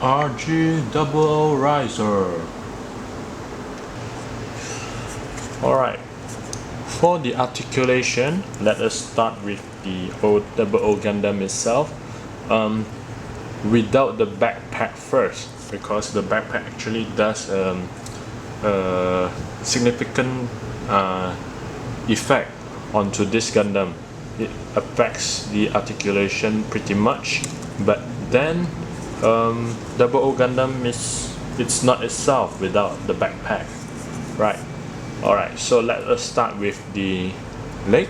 achievable riser. Alright, for the articulation, let us start with the O Gundam itself. Without the backpack first, because the backpack actually does a significant effect onto this Gundam. It affects the articulation pretty much, but then O Gundam it's not itself without the backpack, right? Alright, so let us start with the leg.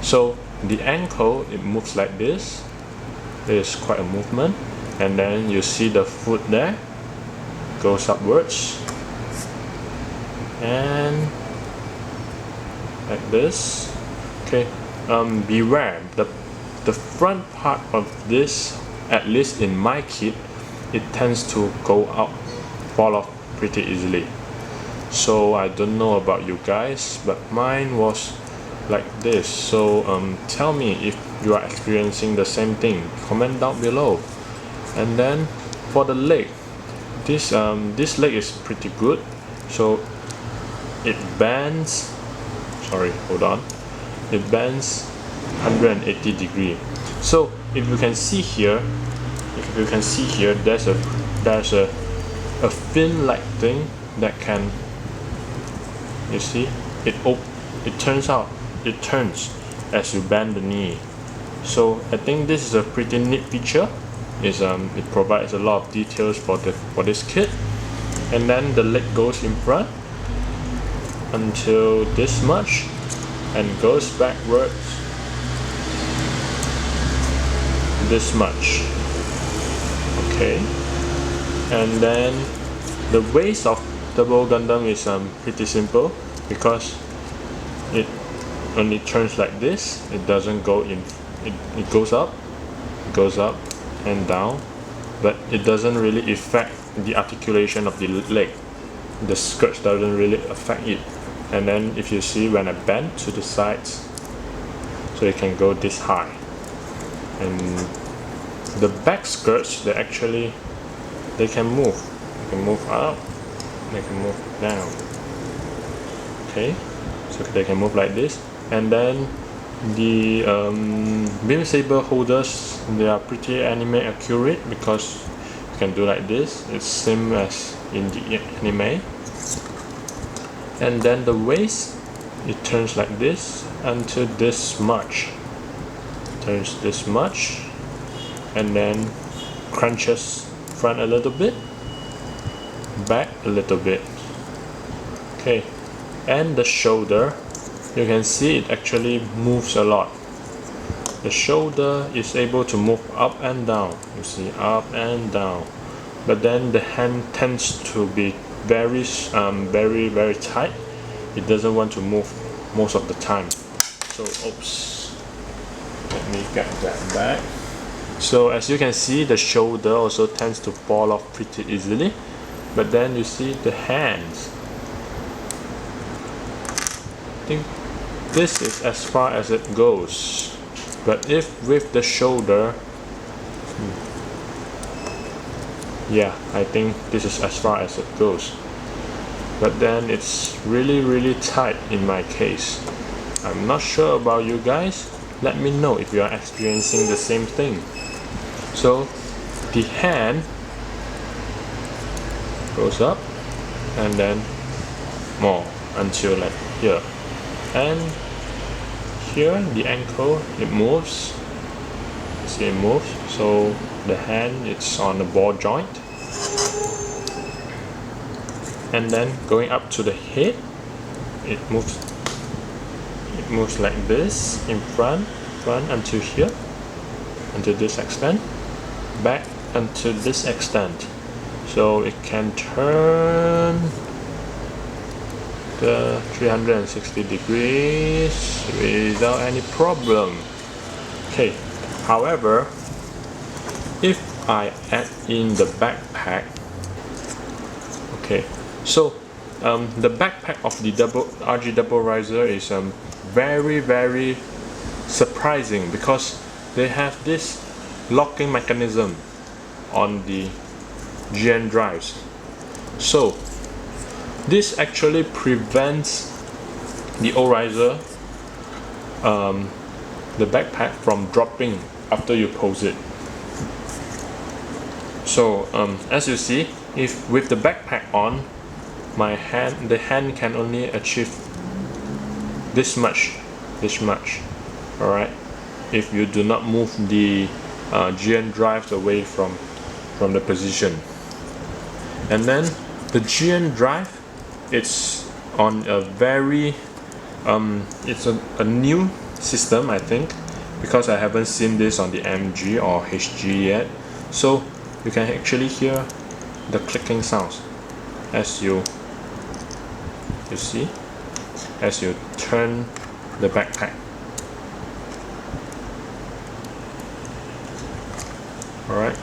So the ankle, it moves like this. There's quite a movement, and then you see the foot there goes upwards and like this. Okay, beware, the front part of this, at least in my kit, it tends to go out, fall off pretty easily. So I don't know about you guys, but mine was like this. So tell me if you are experiencing the same thing. Comment down below. And then for the leg, this leg is pretty good. So it bends. Sorry, hold on. It bends 180 degree. So if you can see here, there's a fin-like thing that can. You see, it turns as you bend the knee. So I think this is a pretty neat feature. It provides a lot of details for this kit. And then the leg goes in front until this much and goes backwards this much. Okay, and then the waist of Double Gundam is pretty simple, because it only turns like this. It doesn't go in. It goes up and down, but it doesn't really affect the articulation of the leg. The skirts doesn't really affect it. And then if you see, when I bend to the sides, so it can go this high. And the back skirts, they can move. They can move up. They can move down. Okay, so they can move like this. And then the beam saber holders, they are pretty anime accurate, because you can do like this. It's same as in the anime. And then the waist, it turns like this until this much. Turns this much, and then crunches front a little bit, back a little bit. Okay, and the shoulder, you can see it actually moves a lot. The shoulder is able to move up and down. You see, up and down. But then the hand tends to be very tight. It doesn't want to move most of the time. So oops, let me get that back. So as you can see, the shoulder also tends to fall off pretty easily. But then you see the hands. I think this is as far as it goes. But if with the shoulder, yeah, I think this is as far as it goes. But then it's really tight in my case. I'm not sure about you guys. Let me know if you are experiencing the same thing. So the hand goes up and then more until like here, and here the ankle, it moves. You see, it moves. So the hand, it's on the ball joint, and then going up to the head, it moves like this in front until here, until this extent, back until this extent. So it can turn the 360 degrees without any problem. Okay, however, if I add in the backpack, okay, so the backpack of the RG Double Riser is very surprising, because they have this locking mechanism on the GN drives. So this actually prevents the O-riser, the backpack, from dropping after you pose it. So as you see, if with the backpack on, the hand can only achieve this much. Alright, if you do not move the GN drives away from the position. And then the GN drive, it's on a very it's a new system, I think, because I haven't seen this on the MG or HG yet. So you can actually hear the clicking sounds as you see, as you turn the backpack. Alright,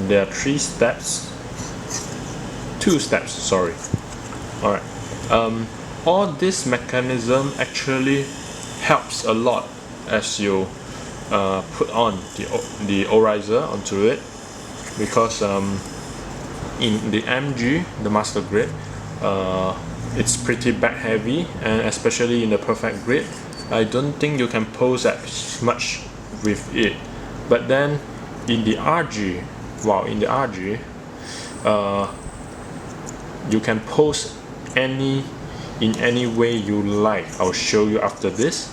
there are two steps, sorry. Alright, all this mechanism actually helps a lot as you put on the O-riser onto it, because in the MG, the master grip, it's pretty back heavy, and especially in the perfect grip, I don't think you can pose as much with it. But then in the RG, you can pose in any way you like. I'll show you after this.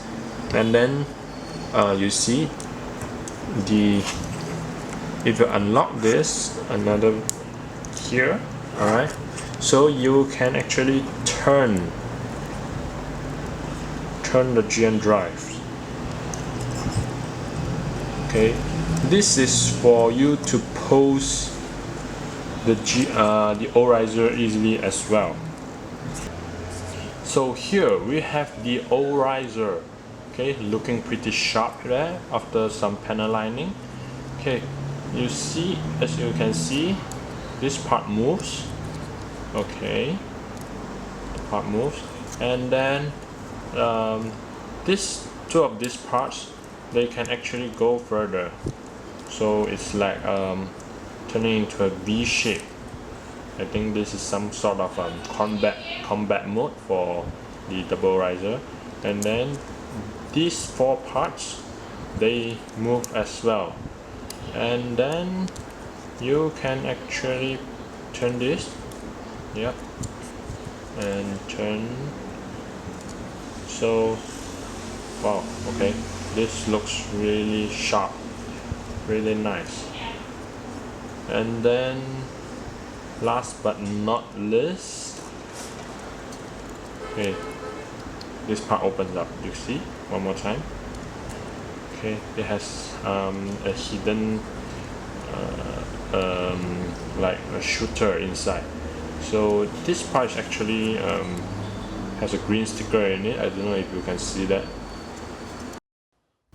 And then you see if you unlock this, another here, alright, so you can actually turn the GN drive. Okay, this is for you to pose the O-riser easily as well. So here we have the O-riser, okay, looking pretty sharp there after some panel lining. Okay, as you can see, this part moves. Okay, the part moves, and then two of these parts, they can actually go further. So it's like turning into a V shape. I think this is some sort of combat mode for the double riser. And then these four parts, they move as well. And then you can actually turn this, yep, and turn. So wow, okay, this looks really sharp, really nice. And then last but not least, okay, this part opens up. You see, one more time. Okay, it has a hidden like a shooter inside. So this part is actually has a green sticker in it. I don't know if you can see that.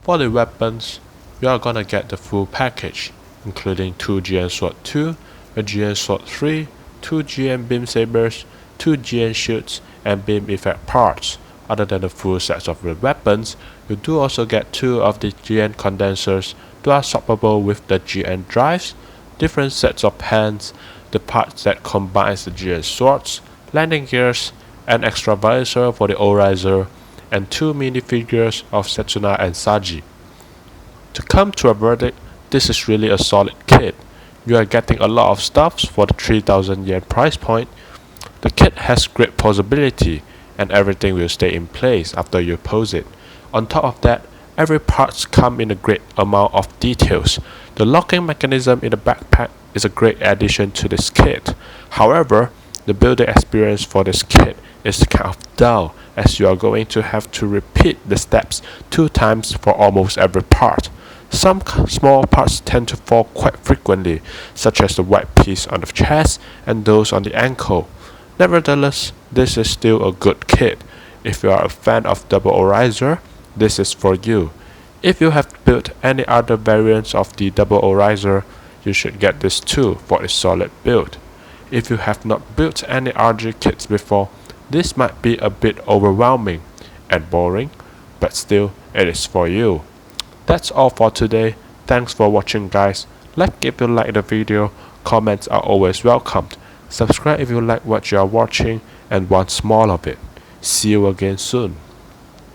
For the weapons, you are gonna get the full package, including 2 GN Sword 2, a GN Sword 3, 2 GN Beam Sabers, 2 GN Shields, and Beam Effect parts. Other than the full sets of the weapons, you do also get 2 of the GN condensers that are swappable with the GN drives, different sets of hands, the parts that combines the GN swords, landing gears, an extra visor for the O-riser, and 2 minifigures of Setsuna and Saji. To come to a verdict, this is really a solid kit. You are getting a lot of stuffs for the 3000 yen price point. The kit has great posability, and everything will stay in place after you pose it. On top of that, every parts come in a great amount of details. The locking mechanism in the backpack is a great addition to this kit. However, the building experience for this kit is kind of dull, as you are going to have to repeat the steps 2 times for almost every part. Some small parts tend to fall quite frequently, such as the white piece on the chest and those on the ankle. Nevertheless, this is still a good kit. If you are a fan of double O-riser, this is for you. If you have built any other variants of the double O-riser, you should get this too for a solid build. If you have not built any RG kits before, this might be a bit overwhelming and boring, but still it is for you. That's all for today. Thanks for watching, guys. Like if you like the video, comments are always welcomed. Subscribe if you like what you are watching and want more of it. See you again soon.